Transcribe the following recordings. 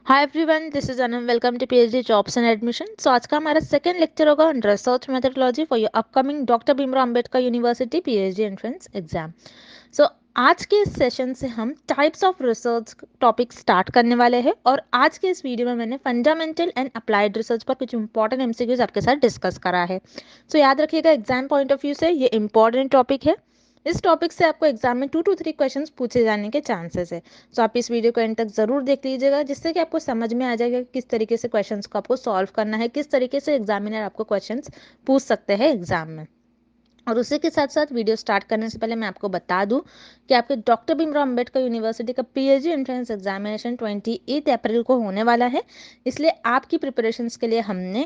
Hi everyone, this is Anam. Welcome to PhD jobs and admission. So आज का हमारा second lecture होगा on research methodology for your upcoming doctor Bhimrao Ambedkar university PhD entrance exam. So आज के इस session से हम types of research topic start करने वाले हैं और आज के इस वीडियो में मैंने फंडामेंटल एंड अप्लाइड रिसर्च पर कुछ इंपॉर्टेंट एमसीक्यूज आपके साथ डिस्कस करा है। सो याद रखिएगा, एग्जाम पॉइंट ऑफ व्यू से ये इंपॉर्टेंट टॉपिक है। इस टॉपिक से आपको एग्जाम में 2 to 3 क्वेश्चंस पूछे जाने के चांसेस है। सो आप इस वीडियो को एंड तक जरूर देख लीजिएगा, जिससे कि आपको समझ में आ जाएगा कि किस तरीके से क्वेश्चंस को आपको सॉल्व करना है, किस तरीके से एग्जामिनर आपको क्वेश्चंस पूछ सकते हैं एग्जाम में। और उसी के साथ साथ वीडियो स्टार्ट करने से पहले मैं आपको बता दूं कि आपके डॉक्टर भीमराव अंबेडकर यूनिवर्सिटी का पीएचडी एंट्रेंस एग्जामिनेशन 28 अप्रैल को होने वाला है। इसलिए आपकी प्रिपरेशंस के लिए हमने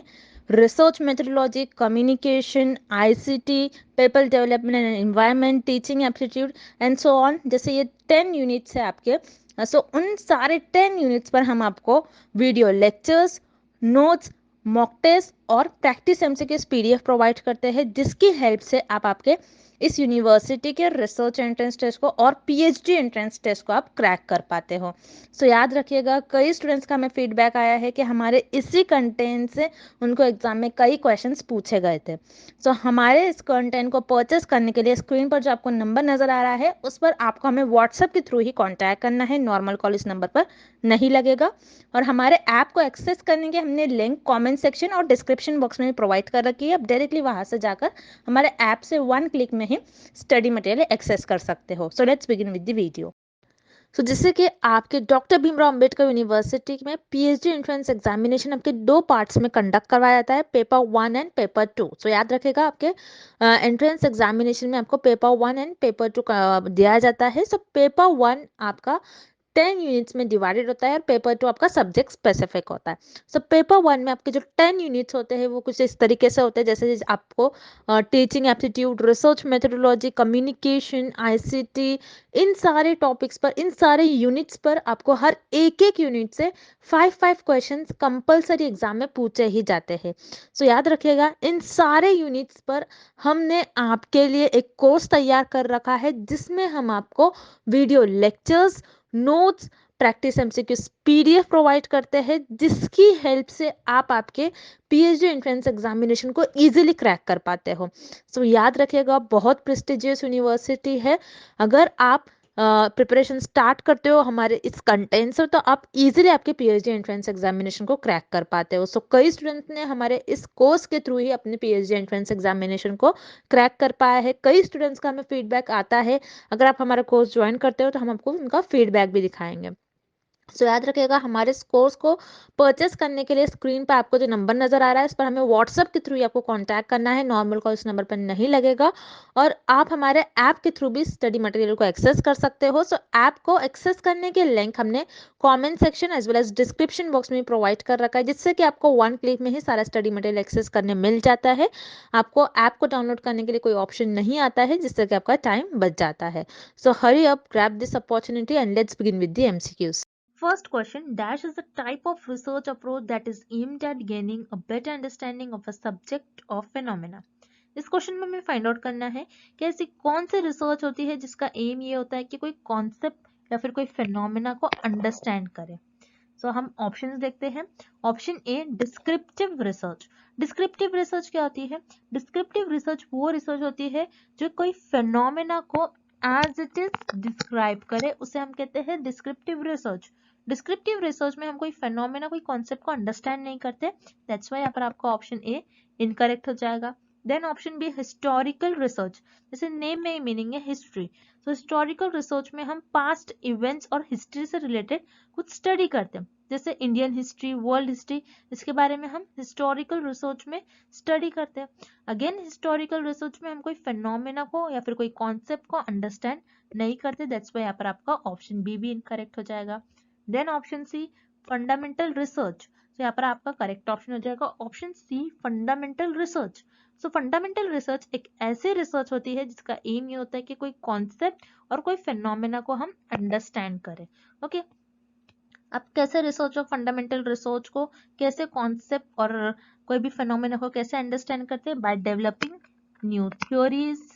research methodology, communication, ICT, paper development and environment, teaching aptitude and so on, जैसे ये 10 यूनिट्स है आपके। सो उन सारे 10 यूनिट्स पर हम आपको video lectures, notes, mock test और प्रैक्टिस एमसीक्यूज पीडीएफ प्रोवाइड करते हैं, जिसकी हेल्प से आप आपके इस यूनिवर्सिटी के रिसर्च एंट्रेंस टेस्ट को और पीएचडी एंट्रेंस टेस्ट को आप क्रैक कर पाते हो। सो याद रखिएगा, कई स्टूडेंट्स का हमें फीडबैक आया है कि हमारे इसी कंटेंट से उनको एग्जाम में कई क्वेश्चंस पूछे गए थे। सो हमारे इस कंटेंट को परचेस करने के लिए स्क्रीन पर जो आपको नंबर नजर आ रहा है, उस पर आपको हमें व्हाट्सएप के थ्रू ही कॉन्टैक्ट करना है। नॉर्मल कॉल इस नंबर पर नहीं लगेगा। और हमारे ऐप को एक्सेस करने के हमने लिंक कमेंट सेक्शन और डिस्क्रिप्शन बॉक्स में प्रोवाइड कर रखी है। आप डायरेक्टली वहां से जाकर हमारे ऐप से 1 क्लिक में ही स्टडी मटेरियल एक्सेस कर सकते हो। So let's begin with the video. So जिससे कि आपके डॉक्टर भीमराव अंबेडकर यूनिवर्सिटी में पीएचडी एंट्रेंस एग्जामिनेशन आपके 2 पार्ट्स में कंडक्ट करवाया जाता है, पेपर 1 एंड पेपर 2। सो याद रखेगा, आपके एंट्रेंस एग्जामिनेशन में आपको पेपर 1 एंड पेपर 2 दिया जाता है। सो पेपर 1 आपका 10 यूनिट्स में डिवाइडेड होता है और पेपर 2 आपका सब्जेक्ट स्पेसिफिक होता है। सो पेपर 1 में आपके जो 10 यूनिट्स होते हैं वो कुछ इस तरीके से होते हैं, जैसे आपको teaching aptitude, research methodology, communication, ICT, इन सारे टॉपिक्स पर, इन सारे यूनिट्स पर आपको हर एक एक यूनिट से 5 5 क्वेश्चंस कंपलसरी एग्जाम में पूछे ही जाते हैं। सो याद रखिएगा, इन सारे यूनिट्स पर हमने आपके लिए एक कोर्स तैयार कर रखा है, जिसमें हम आपको video lectures, notes, practice MCQs PDF provide करते हैं, जिसकी हेल्प से आप आपके पीएचडी एंट्रेंस एग्जामिनेशन को इजीली क्रैक कर पाते हो। सो याद रखिएगा, बहुत प्रेस्टिजियस यूनिवर्सिटी है। अगर आप प्रिपरेशन स्टार्ट करते हो हमारे इस कंटेंट से, तो आप इजीली आपके पीएचडी एंट्रेंस एग्जामिनेशन को क्रैक कर पाते हो। सो कई स्टूडेंट्स ने हमारे इस कोर्स के थ्रू ही अपने पीएचडी एंट्रेंस एग्जामिनेशन को क्रैक कर पाया है। कई स्टूडेंट्स का हमें फीडबैक आता है। अगर आप हमारा कोर्स ज्वाइन करते हो तो हम आपको उनका फीडबैक भी दिखाएंगे। सो याद रखिएगा, हमारे इस कोर्स को परचेस करने के लिए स्क्रीन पर आपको जो नंबर नजर आ रहा है, इस पर हमें व्हाट्सएप के थ्रू ही आपको कांटेक्ट करना है। नॉर्मल कॉल इस नंबर पर नहीं लगेगा। और आप हमारे ऐप के थ्रू भी स्टडी मटेरियल को एक्सेस कर सकते हो। सो ऐप को एक्सेस करने के लिंक हमने comment section as well as description box में प्रोवाइड कर रखा है, जिससे कि आपको 1 क्लिक में ही सारा स्टडी मटेरियल एक्सेस करने मिल जाता है। आपको ऐप को डाउनलोड करने के लिए कोई ऑप्शन नहीं आता है, जिससे कि आपका टाइम बच जाता है। So hurry up, grab this opportunity and let's begin with the MCQs. First question, dash is a type of research approach that is aimed at gaining a better understanding of a subject or phenomena. इस question में हमें find out करना है कि ऐसी कौन सी research होती है जिसका एम ये होता है कि कोई कॉन्सेप्ट या फिर कोई फिनोमेना को अंडरस्टैंड करे। सो हम ऑप्शंस देखते हैं। ऑप्शन ए, डिस्क्रिप्टिव रिसर्च। डिस्क्रिप्टिव रिसर्च क्या होती है? डिस्क्रिप्टिव रिसर्च वो रिसर्च होती है जो कोई फिनोमेना को एज इट इज डिस्क्राइब करे, उसे हम कहते हैं डिस्क्रिप्टिव रिसर्च। डिस्क्रिप्टिव रिसर्च में हम कोई फेनोमेना, कोई कॉन्सेप्ट को अंडरस्टैंड नहीं करते, दैट्स व्हाई यहाँ पर आपका ऑप्शन ए इनकरेक्ट हो जाएगा। Then option B, historical research. जैसे नेम में ही मीनिंग है हिस्ट्री, तो हिस्टोरिकल रिसर्च में हम पास्ट इवेंट्स और हिस्ट्री से रिलेटेड कुछ स्टडी करते हैं, जैसे इंडियन हिस्ट्री, वर्ल्ड हिस्ट्री, इसके बारे में हम हिस्टोरिकल रिसर्च में स्टडी करते हैं। अगेन हिस्टोरिकल रिसर्च में हम कोई फेनोमेना को या फिर कोई कॉन्सेप्ट को अंडरस्टैंड नहीं करते, दैट्स व्हाई यहाँ पर आपका ऑप्शन बी भी इनकरेक्ट हो जाएगा। Then option C, fundamental research, तो यहाँ पर आपका करेक्ट ऑप्शन हो जाएगा option C, fundamental research. So fundamental research एक ऐसी रिसर्च होती है जिसका एम ये होता है कि कोई कॉन्सेप्ट और कोई फेनोमेना को हम अंडरस्टैंड करें। ओके, अब कैसे रिसर्च ऑफ फंडामेंटल रिसर्च को, कैसे कॉन्सेप्ट और कोई भी फेनोमेना को कैसे अंडरस्टैंड करते हैं? By developing new theories,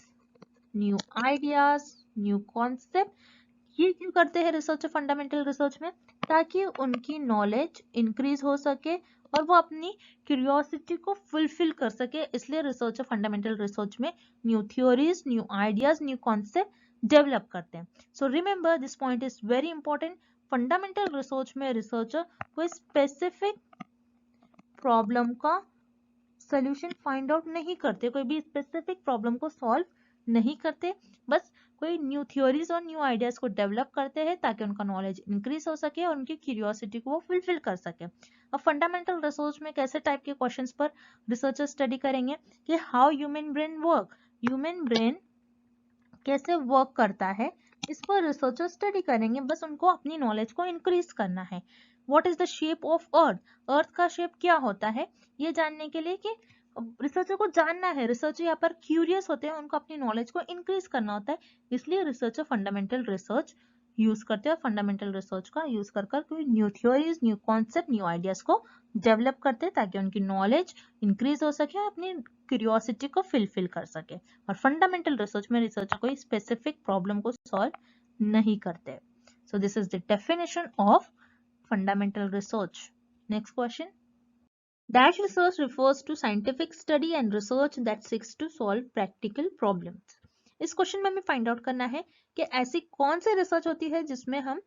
new ideas, new concept. ये क्यों करते हैं रिसर्च ऑफ फंडामेंटल रिसर्च में? ताकि उनकी नॉलेज इंक्रीज हो सके और वो अपनी क्यूरियोसिटी को फुलफिल कर सके। इसलिए रिसर्चर फंडामेंटल रिसर्च में new theories, new ideas, new concept develop करते हैं। So remember this point is very important. Fundamental research में रिसर्चर कोई स्पेसिफिक प्रॉब्लम का सोल्यूशन फाइंड आउट नहीं करते, कोई भी स्पेसिफिक प्रॉब्लम को सॉल्व नहीं करते, बस कोई न्यू थ्योरीज और न्यू आइडियाज को डेवलप करते हैं ताकि उनका नॉलेज इंक्रीज हो सके और उनकी क्यूरियोसिटी को वो फुलफिल कर सके। अब फंडामेंटल रिसर्च में कैसे टाइप के क्वेश्चंस पर रिसर्चर स्टडी करेंगे कि how human brain work, human brain कैसे वर्क करता है, इस पर रिसर्चर स्टडी करेंगे। बस उनको अपनी नॉलेज को इंक्रीज करना है। What is the shape of earth, earth का शेप क्या होता है, ये जानने के लिए कि रिसर्चर को जानना है। रिसर्चर यहाँ पर क्यूरियस होते हैं, उनको अपनी नॉलेज को इंक्रीज करना होता है, इसलिए रिसर्चर फंडामेंटल रिसर्च यूज करते हैं। फंडामेंटल रिसर्च का यूज कर कोई new theories, new concept, new ideas को डेवलप करते हैं ताकि उनकी नॉलेज इंक्रीज हो सके, अपनी क्यूरियोसिटी को फुलफिल कर सके। और फंडामेंटल रिसर्च में रिसर्चर कोई स्पेसिफिक प्रॉब्लम को सॉल्व नहीं करते। So this is the definition of fundamental research. Next question. Dash research refers to scientific study and research that seeks to solve practical problems. इस question में हमें find out करना है कि ऐसी कौन सी रिसर्च होती है जिसमें हम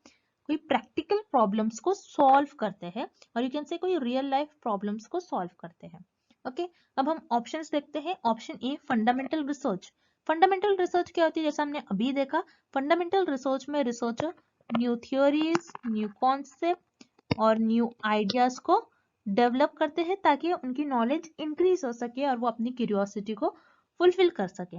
कोई प्रैक्टिकल प्रॉब्लम्स को सॉल्व करते हैं, और यू कैन से कोई रियल लाइफ प्रॉब्लम्स को सॉल्व करते हैं। ओके, अब हम ऑप्शंस देखते हैं। Option a fundamental research. Fundamental research क्या होती है, जैसा हमने अभी देखा, फंडामेंटल रिसर्च में researcher new theories, new concept और न्यू आइडियाज को डेवलप करते हैं ताकि उनकी नॉलेज इंक्रीज हो सके और वो अपनी क्यूरियोसिटी को फुलफिल कर सके।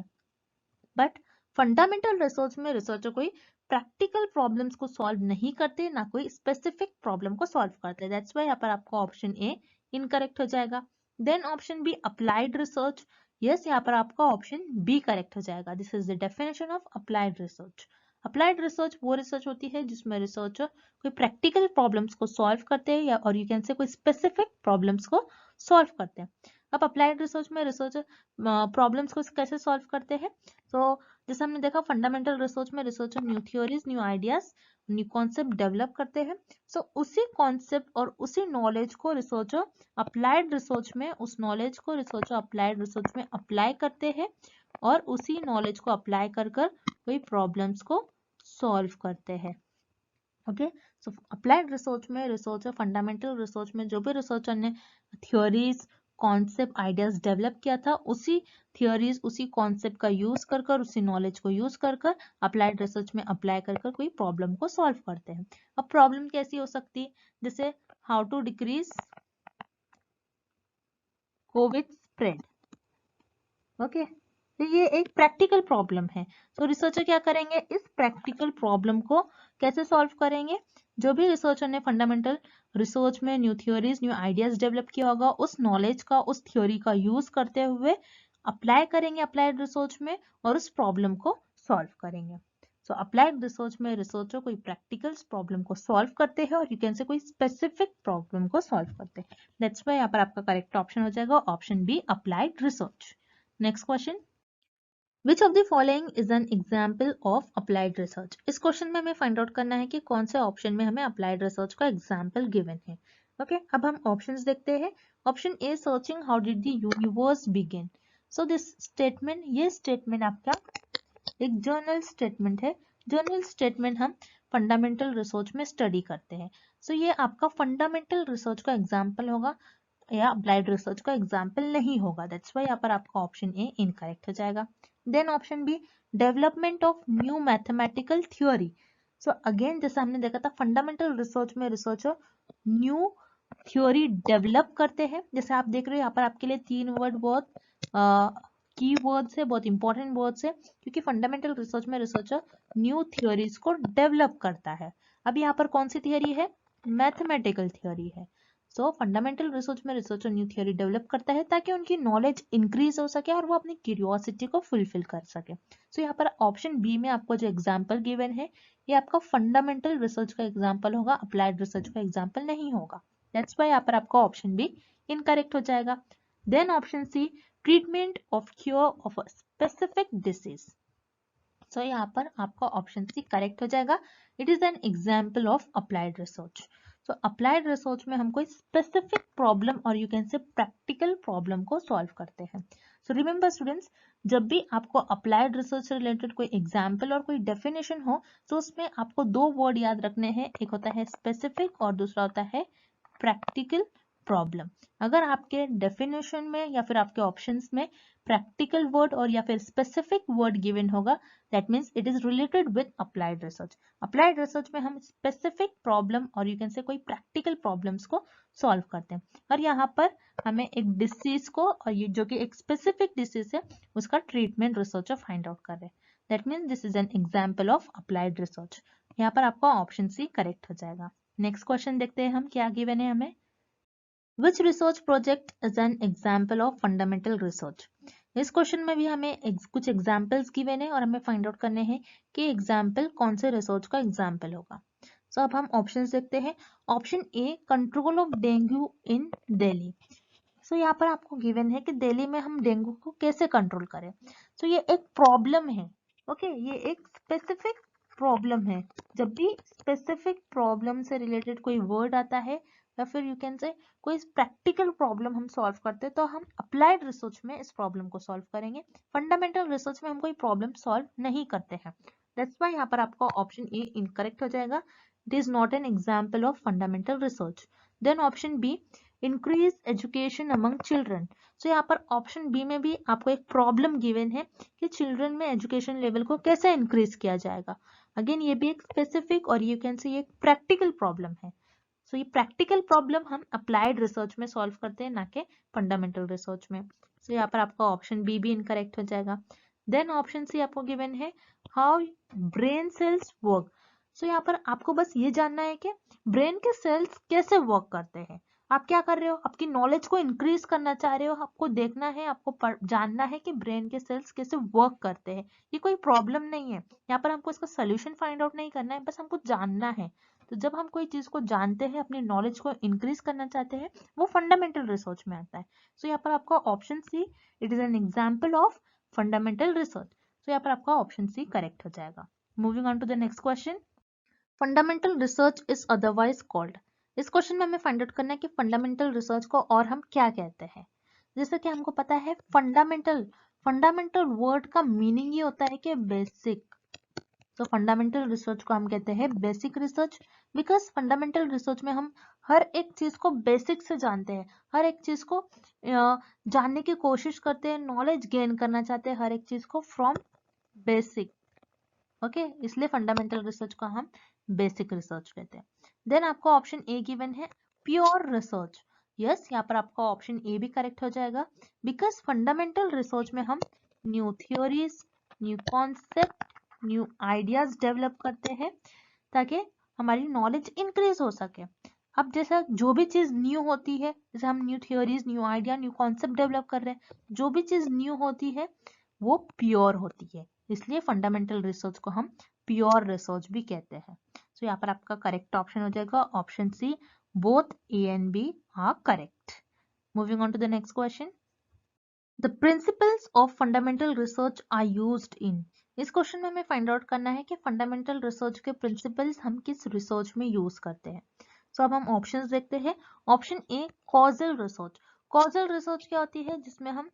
बट फंडामेंटल रिसर्च में रिसर्चर कोई प्रैक्टिकल प्रॉब्लम्स को सॉल्व नहीं करते, ना कोई स्पेसिफिक प्रॉब्लम को सॉल्व करते। दैट्स व्हाई यहाँ पर आपका ऑप्शन ए इनकरेक्ट हो जाएगा। Then option B applied research. Yes, यहाँ पर आपका ऑप्शन बी करेक्ट हो जाएगा। This is the definition of applied research. Applied research वो रिसर्च होती है जिसमें रिसर्चर कोई प्रैक्टिकल प्रॉब्लम्स को सॉल्व करते हैं, या और यू कैन से कोई स्पेसिफिक प्रॉब्लम्स को सॉल्व करते हैं। अब अप्लाइड रिसर्च में रिसर्चर प्रॉब्लम्स को कैसे सॉल्व करते हैं, तो जैसे हमने देखा फंडामेंटल रिसर्च में researcher new theories, new ideas, new concept develop करते हैं। सो उसी कॉन्सेप्ट और उसी नॉलेज को रिसर्चर अप्लाइड रिसर्च में, उस नॉलेज को रिसर्चर अप्लाइड रिसर्च में अप्लाई करते हैं और उसी नॉलेज को अप्लाई कर कोई प्रॉब्लम्स को सॉल्व करते हैं। ओके, सो अप्लाइड रिसर्च में रिसर्चर फंडामेंटल रिसर्च में जो भी रिसर्चर ने थ्योरीज, कॉन्सेप्ट, आइडियाज डेवलप किया था, उसी थ्योरीज, उसी कॉन्सेप्ट का यूज कर उसी नॉलेज को यूज कर अप्लाइड रिसर्च में अप्लाई कर कोई प्रॉब्लम को सॉल्व करते हैं। अब प्रॉब्लम कैसी हो सकती है, जैसे how to decrease COVID spread. Okay, तो ये एक प्रैक्टिकल प्रॉब्लम है। तो रिसर्चर क्या करेंगे, इस प्रैक्टिकल प्रॉब्लम को कैसे सॉल्व करेंगे, जो भी रिसर्चर ने फंडामेंटल रिसर्च में new theories, new ideas develop किया होगा, उस नॉलेज का, उस थ्योरी का यूज करते हुए अप्लाई करेंगे अप्लाइड रिसर्च में और उस प्रॉब्लम को सॉल्व करेंगे। सो अप्लाइड रिसर्च में रिसर्चर कोई प्रैक्टिकल प्रॉब्लम को सॉल्व करते हैं और यू कैन से कोई स्पेसिफिक प्रॉब्लम को सॉल्व करते हैं। दैट्स व्हाई यहाँ पर आपका करेक्ट ऑप्शन हो जाएगा option B applied research. Next question, which of the following is an example of applied research. इस क्वेश्चन में हमें फाइंड आउट करना है कि कौन से ऑप्शन में हमें अप्लाइड रिसर्च का एग्जाम्पल गिवन है। ओके, अब हम ऑप्शंस देखते हैं। Option A searching how did the universe begin. So this statement, ये स्टेटमेंट आपका एक जर्नल स्टेटमेंट है। जर्नल स्टेटमेंट हम फंडामेंटल रिसर्च में स्टडी करते हैं। सो ये आपका फंडामेंटल रिसर्च का एग्जाम्पल होगा या अप्लाइड रिसर्च का एग्जाम्पल नहीं होगा। दैट्स व्हाई यहाँ पर आपका ऑप्शन ए इनकरेक्ट हो जाएगा। Then option B development of new mathematical theory. So again जैसा हमने देखा था फंडामेंटल रिसर्च में रिसर्चर न्यू थ्योरी डेवलप करते हैं। जैसे आप देख रहे हो यहाँ पर आपके लिए 3 वर्ड बहुत की वर्ड्स है, बहुत इंपॉर्टेंट वर्ड्स है, क्योंकि फंडामेंटल रिसर्च में रिसर्चर न्यू थ्योरीज को डेवलप करता है। अब यहाँ पर कौन सी थियरी है, मैथमेटिकल थियरी है। सो फंडामेंटल रिसर्च में रिसर्चर न्यू थ्योरी डेवलप करता है ताकि उनकी नॉलेज इंक्रीज हो सके और वो अपनी क्यूरियोसिटी को फुलफिल कर सके। सो यहाँ पर ऑप्शन बी में आपको जो एग्जाम्पल गिवन है ये आपका फंडामेंटल रिसर्च का एग्जाम्पल होगा, अप्लाइड रिसर्च का एग्जाम्पल नहीं होगा। दैट्स व्हाई यहाँ पर आपका ऑप्शन बी इनकरेक्ट हो जाएगा। Then option C treatment of cure of a specific disease. So यहाँ पर आपका ऑप्शन सी करेक्ट हो जाएगा। It is an example of applied research. So applied research में हम कोई स्पेसिफिक प्रॉब्लम और you can say practical problem को सॉल्व करते हैं। सो रिमेंबर स्टूडेंट्स, जब भी आपको अप्लाइड रिसर्च से रिलेटेड कोई एग्जाम्पल और कोई डेफिनेशन हो तो उसमें आपको दो वर्ड याद रखने हैं, एक होता है स्पेसिफिक और दूसरा होता है प्रैक्टिकल प्रॉब्लम। अगर आपके डेफिनेशन में या फिर आपके ऑप्शंस में प्रैक्टिकल वर्ड और या फिर स्पेसिफिक वर्ड गिवन होगा, that means it is related with applied research. Applied research में हम स्पेसिफिक प्रॉब्लम और यू कैन से कोई प्रैक्टिकल प्रॉब्लम्स को सॉल्व करते हैं। और यहाँ पर हमें एक डिसीज को और ये जो कि एक स्पेसिफिक डिसीज है उसका ट्रीटमेंट रिसर्चर फाइंड आउट कर रहे हैं। That means this is an example of applied research. यहाँ पर आपका ऑप्शन सी करेक्ट हो जाएगा। नेक्स्ट क्वेश्चन देखते हैं हम क्या गिवन है हमें। Which research project is an example of fundamental research? इस क्वेश्चन में भी हमें कुछ एग्जाम्पल्स गिवन है और हमें फाइंड आउट करने हैं कि एग्जाम्पल कौन से रिसर्च का एग्जाम्पल होगा। सो अब हम ऑप्शंस देखते हैं। Option A, control of dengue in Delhi. So यहाँ पर आपको गिवन है कि दिल्ली में हम डेंगू को कैसे कंट्रोल करें। सो ये एक प्रॉब्लम है, ओके, ये एक स्पेसिफिक प्रॉब्लम है। जब भी स्पेसिफिक प्रॉब्लम से रिलेटेड कोई वर्ड आता है या फिर यू कैन से कोई प्रैक्टिकल प्रॉब्लम हम सॉल्व करते हैं तो हम अप्लाइड रिसर्च में इस प्रॉब्लम को सॉल्व करेंगे। फंडामेंटल रिसर्च में हम कोई प्रॉब्लम सॉल्व नहीं करते हैं। दैट्स व्हाई यहाँ पर आपका ऑप्शन ए इनकरेक्ट हो जाएगा। It is not an example of fundamental research. Then option B, increase education among children. So यहाँ पर ऑप्शन बी में भी आपको एक प्रॉब्लम गिवन है कि चिल्ड्रन में एजुकेशन लेवल को कैसे इंक्रीज किया जाएगा। अगेन ये भी एक स्पेसिफिक और यू कैन से ये एक प्रैक्टिकल प्रॉब्लम है। सो ये प्रैक्टिकल प्रॉब्लम हम अप्लाइड रिसर्च में सॉल्व करते हैं, ना कि फंडामेंटल रिसर्च में। सो यहाँ पर आपका ऑप्शन बी भी इनकरेक्ट हो जाएगा। देन ऑप्शन सी आपको गिवन है हाउ ब्रेन सेल्स वर्क। सो यहाँ पर आपको बस ये जानना है कि ब्रेन के सेल्स कैसे वर्क करते हैं। आप क्या कर रहे हो, आपकी नॉलेज को इंक्रीज करना चाह रहे हो, आपको देखना है, आपको जानना है कि ब्रेन के सेल्स कैसे वर्क करते हैं। ये कोई प्रॉब्लम नहीं है, यहाँ पर हमको इसका सोल्यूशन फाइंड आउट नहीं करना है, बस हमको जानना है। तो जब हम कोई चीज को जानते हैं, अपनी नॉलेज को इंक्रीज करना चाहते हैं, वो फंडामेंटल रिसर्च में आता है। सो यहाँ पर आपका option C, it is an example of fundamental research. So यहाँ पर आपका ऑप्शन सी करेक्ट हो जाएगा। Moving on to the next question, fundamental research is otherwise called. इस क्वेश्चन में हमें फाइंड आउट करना है कि फंडामेंटल रिसर्च को और हम क्या कहते हैं। जैसे कि हमको पता है फंडामेंटल, फंडामेंटल वर्ड का मीनिंग ये होता है कि बेसिक। तो फंडामेंटल रिसर्च को हम कहते हैं basic research, because fundamental research में हम हर एक चीज को बेसिक से जानते हैं, हर एक चीज को जानने की कोशिश करते हैं, नॉलेज गेन करना चाहते हैं हर एक चीज को फ्रॉम बेसिक, ओके, इसलिए फंडामेंटल रिसर्च को हम बेसिक रिसर्च कहते हैं। देन आपको ऑप्शन ए गिवन है प्योर रिसर्च। यस, यहाँ पर आपका ऑप्शन ए भी करेक्ट हो जाएगा, बिकॉज फंडामेंटल रिसर्च में हम new theories, new concept, new ideas develop करते हैं ताकि हमारी नॉलेज इंक्रीज हो सके। अब जैसा जो भी चीज न्यू होती है, जैसे हम new theories, new idea, new concept develop कर रहे हैं, जो भी चीज न्यू होती है वो प्योर होती है, इसलिए फंडामेंटल रिसर्च को हम प्योर रिसर्च भी कहते हैं। सो यहाँ पर आपका करेक्ट ऑप्शन हो जाएगा option C, both A and B are correct. Moving on to the next question, the principles of fundamental research are used in. इस क्वेश्चन में हमें फाइंड आउट करना है कि फंडामेंटल रिसर्च के प्रिंसिपल्स हम किस रिसर्च में यूज करते हैं। सो अब हम ऑप्शंस देखते हैं। ऑप्शन ए, कॉजल रिसर्च। कॉजल रिसर्च क्या होती है, जिसमें हम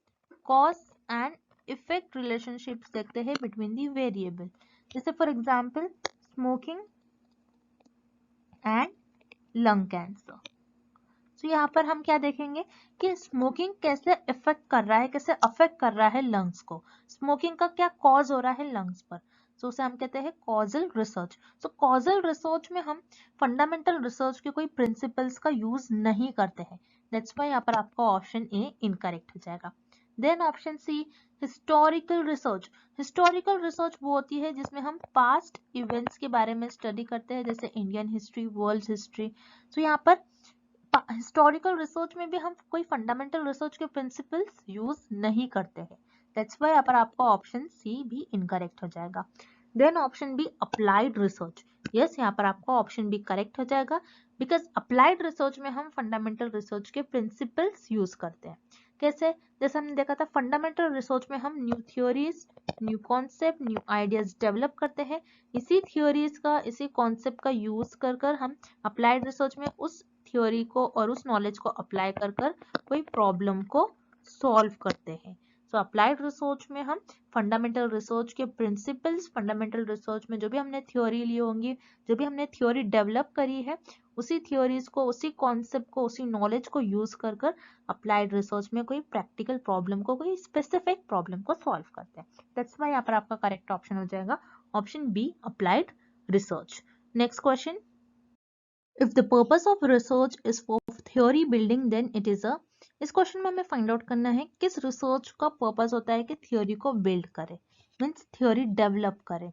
कॉज एंड इफेक्ट रिलेशनशिप्स देखते हैं बिटवीन दी वेरिएबल, जैसे for example smoking and lung cancer. तो यहाँ पर हम क्या देखेंगे कि स्मोकिंग कैसे इफेक्ट कर रहा है, कैसे अफेक्ट कर रहा है लंग्स को, स्मोकिंग का क्या कॉज हो रहा है लंग्स पर। तो उसे हम कहते हैं कॉजल रिसर्च। तो कॉजल रिसर्च में हम फंडामेंटल रिसर्च के कोई प्रिंसिपल्स का यूज नहीं करते हैं। दैट्स व्हाई यहाँ पर आपका ऑप्शन ए इनकरेक्ट हो जाएगा। Then option C, historical research. Historical research वो होती है जिसमें हम पास्ट इवेंट्स के बारे में स्टडी करते हैं, जैसे इंडियन हिस्ट्री, वर्ल्ड हिस्ट्री। तो यहाँ पर हिस्टोरिकल रिसर्च में भी हम कोई फंडामेंटल रिसर्च के प्रिंसिपल्स यूज नहीं करते हैं। दैट्स व्हाई यहाँ पर आपका ऑप्शन सी भी इनकरेक्ट हो जाएगा। Then option B, applied research. Yes, यहाँ पर आपका ऑप्शन बी करेक्ट हो जाएगा, बिकॉज अप्लाइड रिसर्च में हम फंडामेंटल रिसर्च के प्रिंसिपल्स यूज करते हैं। कैसे? जैसे हमने देखा था फंडामेंटल रिसर्च में हम new theories, new concept, new ideas develop करते हैं। इसी थ्योरीज का, इसी कॉन्सेप्ट का यूज कर कर हम अप्लाइड रिसर्च में उस थ्योरी को और उस नॉलेज को अप्लाई कर कर कोई प्रॉब्लम को सॉल्व करते हैं। सो अप्लाइड रिसर्च में हम फंडामेंटल रिसर्च के प्रिंसिपल्स, फंडामेंटल रिसर्च में जो भी हमने थ्योरी ली होंगी, जो भी हमने थ्योरी डेवलप करी है, उसी थ्योरीज को, उसी कॉन्सेप्ट को, उसी नॉलेज को यूज कर कर अप्लाइड रिसर्च में कोई प्रैक्टिकल प्रॉब्लम को, कोई स्पेसिफिक प्रॉब्लम को सॉल्व करते हैं। दैट्स व्हाई यहाँ पर आपका करेक्ट ऑप्शन हो जाएगा option B, applied research. Next question, if the purpose of research is for theory building then it is a, इस क्वेश्चन में हमें फाइंड आउट करना है किस रिसर्च का पर्पस होता है कि थ्योरी को बिल्ड करे, मीन्स थ्योरी डेवलप करे।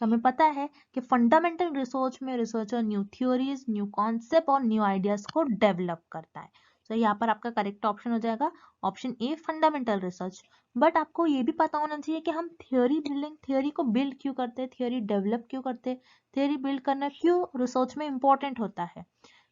तो हमें पता है कि फंडामेंटल रिसर्च में researcher new theories, new concept और न्यू आइडियाज को डेवलप करता है। तो यहाँ पर आपका करेक्ट ऑप्शन हो जाएगा option A, fundamental research. But आपको ये भी पता होना चाहिए कि हम थ्योरी बिल्डिंग, थ्योरी को बिल्ड क्यों करते हैं, थ्योरी डेवलप क्यों करते हैं, थ्योरी बिल्ड करना क्यों रिसर्च में इंपॉर्टेंट होता है।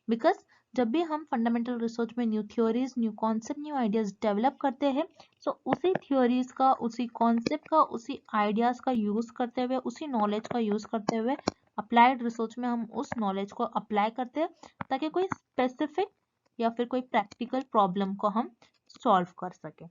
बिकॉज जब भी हम फंडामेंटल रिसर्च में new theories, new concept, new ideas develop करते हैं, तो उसी थ्योरीज का, उसी कॉन्सेप्ट का, उसी आइडियाज का यूज करते हुए, उसी नॉलेज का यूज करते हुए अप्लाइड रिसर्च में हम उस नॉलेज को अप्लाई करते हैं ताकि कोई स्पेसिफिक या फिर कोई प्रैक्टिकल प्रॉब्लम को हम सॉल्व कर सके।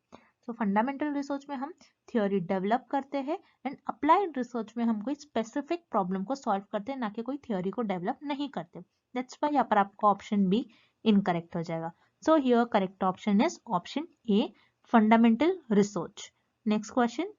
तो फंडामेंटल रिसर्च में हम थ्योरी डेवलप करते हैं एंड अप्लाइड रिसर्च में हम कोई स्पेसिफिक प्रॉब्लम को सॉल्व करते हैं, ना कि कोई थ्योरी को डेवलप नहीं करते। दैट्स व्हाई यहाँ पर आपका ऑप्शन बी इनकरेक्ट हो जाएगा। So here correct option is option A, fundamental research. Next question,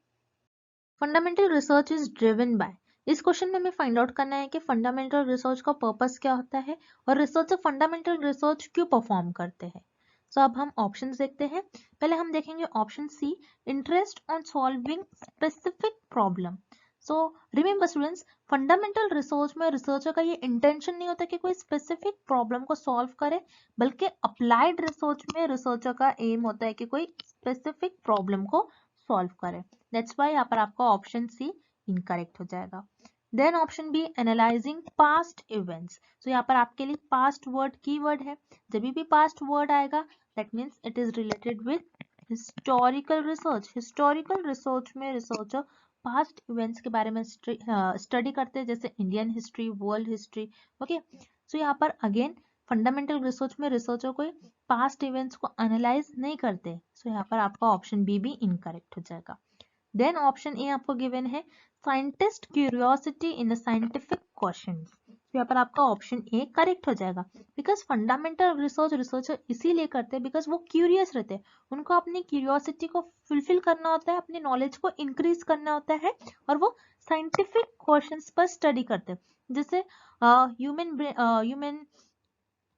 fundamental research is driven by, इस क्वेश्चन में हमें फाइंड आउट करना है कि फंडामेंटल रिसर्च का पर्पस क्या होता है और रिसर्चर फंडामेंटल रिसर्च क्यों परफॉर्म करते हैं। सो अब हम ऑप्शंस देखते हैं। पहले हम देखेंगे option C, interest on solving specific problem. So remember students, fundamental research में रिसर्चर का ये इंटेंशन नहीं होता कि कोई स्पेसिफिक प्रॉब्लम को सॉल्व करे, बल्कि अप्लाइड रिसर्च में रिसर्चर का एम होता है कि कोई स्पेसिफिक प्रॉब्लम को सॉल्व करे। दैट्स व्हाई यहाँ पर आपका ऑप्शन सी इनकरेक्ट हो जाएगा। Then option B, analysing past events. तो यहाँ पर आपके लिए पास्ट वर्ड कीवर्ड है। जब भी पास्ट वर्ड आएगा that means it is related with historical research. Historical research में रिसर्चर पास्ट इवेंट्स के बारे में स्टडी करते हैं, जैसे Indian history, world history. Okay, so यहाँ पर अगेन फंडामेंटल रिसर्च में रिसर्चर कोई पास्ट इवेंट्स को एनालाइज नहीं करते। सो यहाँ पर आपका ऑप्शन बी भी इनकरेक्ट हो जाएगा। देन ऑप्शन ए आपको गिवन है, scientist curiosity in scientific questions. तो यहाँ पर आपका ऑप्शन ए करेक्ट हो जाएगा। बिकॉज फंडामेंटल रिसर्च रिसर्चर इसीलिए करते हैं बिकॉज वो क्यूरियस रहते हैं, उनको अपनी क्यूरियोसिटी को फुलफिल करना होता है, अपनी नॉलेज को इंक्रीज करना होता है, और वो साइंटिफिक क्वेश्चंस पर स्टडी करते हैं। जैसे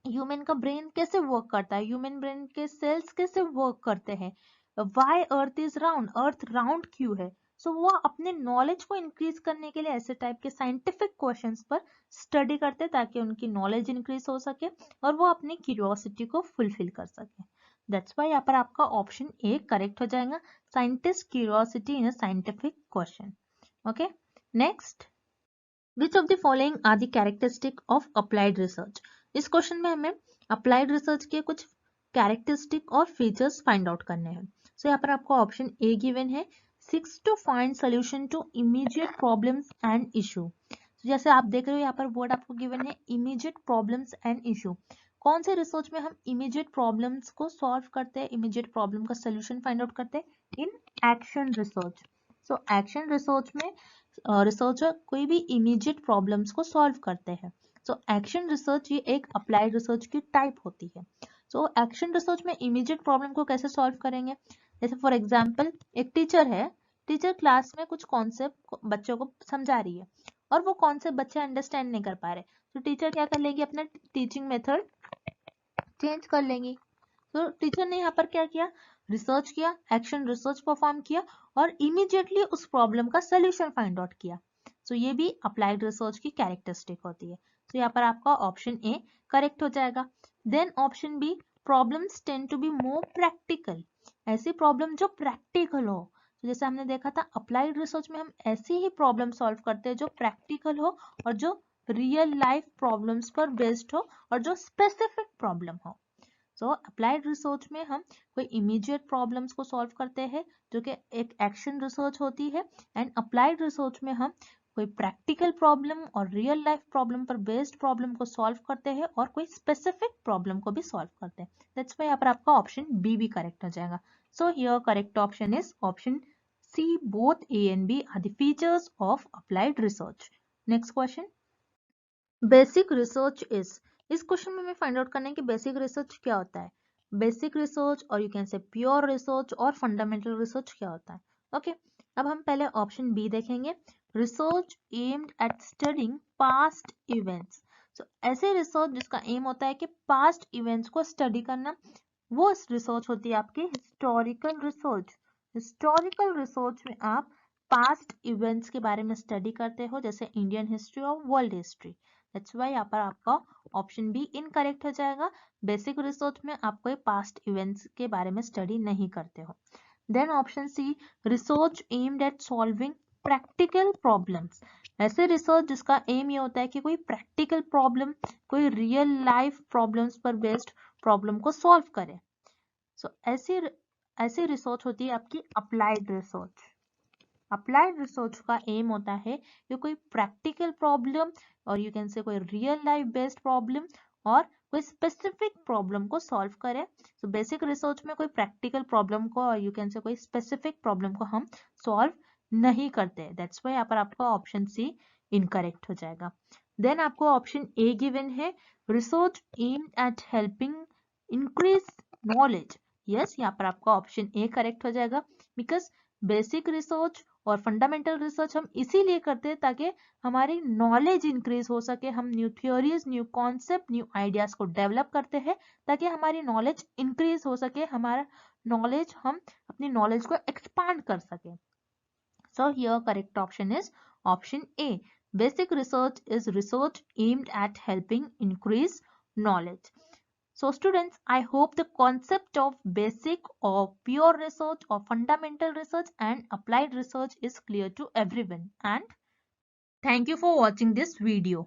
ह्यूमन का ब्रेन कैसे वर्क करता है, ह्यूमन ब्रेन के सेल्स कैसे वर्क करते हैं, why earth is round, earth round क्यों है। सो वो अपने नॉलेज को इंक्रीज करने के लिए ऐसे टाइप के साइंटिफिक क्वेश्चंस पर स्टडी करते हैं ताकि उनकी नॉलेज इंक्रीज हो सके और वो अपनी क्यूरियोसिटी को फुलफिल कर सके। दैट्स व्हाई यहाँ पर आपका ऑप्शन ए करेक्ट हो जाएगा, scientist curiosity in a scientific question. Okay, next, which of the following are the characteristic of applied research. इस क्वेश्चन में हमें अप्लाइड रिसर्च के कुछ कैरेक्टरिस्टिक और फीचर्स फाइंड आउट करने हैं। सो यहाँ पर आपको ऑप्शन ए गिवन है, seeks to find solution to immediate problems and issue. जैसे आप देख रहे हो यहाँ पर वर्ड आपको गिवन है इमीडिएट प्रॉब्लम्स एंड इशू। कौन से रिसर्च में हम इमीडिएट प्रॉब्लम्स को सॉल्व करते हैं, इमीडिएट प्रॉब्लम का सोल्यूशन फाइंड आउट करते हैं? In action research. So action research में रिसर्चर कोई भी इमीडिएट प्रॉब्लम्स को सॉल्व करते हैं। सो एक्शन रिसर्च ये एक अप्लाइड रिसर्च की टाइप होती है। सो एक्शन रिसर्च में इमीडिएट प्रॉब्लम को कैसे सॉल्व करेंगे? जैसे फॉर एग्जांपल एक टीचर है, टीचर क्लास में कुछ कॉन्सेप्ट बच्चों को समझा रही है और वो कॉन्सेप्ट बच्चे अंडरस्टैंड नहीं कर पा रहे, तो टीचर क्या कर लेगी, अपना टीचिंग मेथड चेंज कर लेंगी। तो टीचर ने यहाँ पर क्या किया, रिसर्च किया, एक्शन रिसर्च परफॉर्म किया और इमीडिएटली उस प्रॉब्लम का सोल्यूशन फाइंड आउट किया। सो ये भी अप्लाइड रिसर्च की कैरेक्टरिस्टिक होती है। तो यहाँ पर आपका ऑप्शन ए करेक्ट हो जाएगा। Then option B, problems tend to be more practical. ऐसी प्रॉब्लम जो प्रैक्टिकल हो। तो जैसे हमने देखा था अप्लाइड रिसर्च में हम ऐसी ही प्रॉब्लम सॉल्व करते हैं जो प्रैक्टिकल हो और जो रियल लाइफ प्रॉब्लम्स पर बेस्ड हो और जो स्पेसिफिक प्रॉब्लम हो। सो अप्लाइड रिसर्च में हम कोई इमीडिएट प्रॉब्लम्स को सॉल्व करते हैं जो कि एक एक्शन रिसर्च होती है, एंड अप्लाइड रिसर्च में हम कोई प्रैक्टिकल प्रॉब्लम और रियल लाइफ प्रॉब्लम पर बेस्ड प्रॉब्लम को सॉल्व करते हैं और कोई स्पेसिफिक प्रॉब्लम को भी सॉल्व करते हैं. दैट्स व्हाई यहाँ पर आपका ऑप्शन बी भी करेक्ट हो जाएगा. So here correct option is option C. Both A and B are the features of applied research. Next question. Basic research is. इस क्वेश्चन में हमें फाइंड आउट करना है कि बेसिक रिसर्च क्या होता है. बेसिक रिसर्च और you can say pure research और फंडामेंटल रिसर्च क्या होता है. ओके, अब हम पहले ऑप्शन बी देखेंगे. Research aimed at studying past events. So ऐसे रिसर्च जिसका एम होता है कि पास्ट इवेंट्स को स्टडी करना, वो रिसर्च होती है आपकी हिस्टोरिकल रिसर्च. हिस्टोरिकल रिसर्च में आप पास्ट इवेंट्स के बारे में स्टडी करते हो, जैसे इंडियन हिस्ट्री और वर्ल्ड हिस्ट्री. दैट्स व्हाई यहाँ पर आपका ऑप्शन बी इनकरेक्ट हो जाएगा. बेसिक रिसर्च में आप कोई पास्ट इवेंट्स के बारे में स्टडी नहीं करते हो. Then option C. Research aimed at solving practical problems. ऐसे रिसर्च जिसका एम ये होता है कि कोई प्रैक्टिकल प्रॉब्लम, कोई रियल लाइफ प्रॉब्लम्स पर बेस्ड प्रॉब्लम को सॉल्व करे. सो ऐसी रिसर्च होती है आपकी अप्लाइड रिसर्च. अप्लाइड रिसर्च का एम होता है कि कोई प्रैक्टिकल प्रॉब्लम और यू कैन से कोई रियल लाइफ बेस्ड प्रॉब्लम और कोई स्पेसिफिक प्रॉब्लम को सॉल्व करें. सो बेसिक रिसर्च में कोई प्रैक्टिकल प्रॉब्लम को और यू कैन से कोई स्पेसिफिक प्रॉब्लम को हम सॉल्व नहीं करते. दैट्स व्हाई यहाँ पर आपका ऑप्शन सी इनकरेक्ट हो जाएगा. देन आपको ऑप्शन ए गिवन है. Research aimed eight helping increase knowledge. Yes, यहाँ पर आपका ऑप्शन ए करेक्ट हो जाएगा. बिकॉज बेसिक रिसर्च और फंडामेंटल रिसर्च हम इसीलिए करते हैं ताकि हमारी नॉलेज इंक्रीज हो सके. हम new theories, new concept, new ideas को डेवलप करते हैं ताकि हमारी नॉलेज इंक्रीज हो सके, हमारा नॉलेज, हम अपनी नॉलेज को एक्सपांड कर सके. सो here correct option is option A. Basic research is research aimed eight helping increase knowledge. So students, I hope the concept of basic or pure research or fundamental research and applied research is clear to everyone, and thank you for watching this video.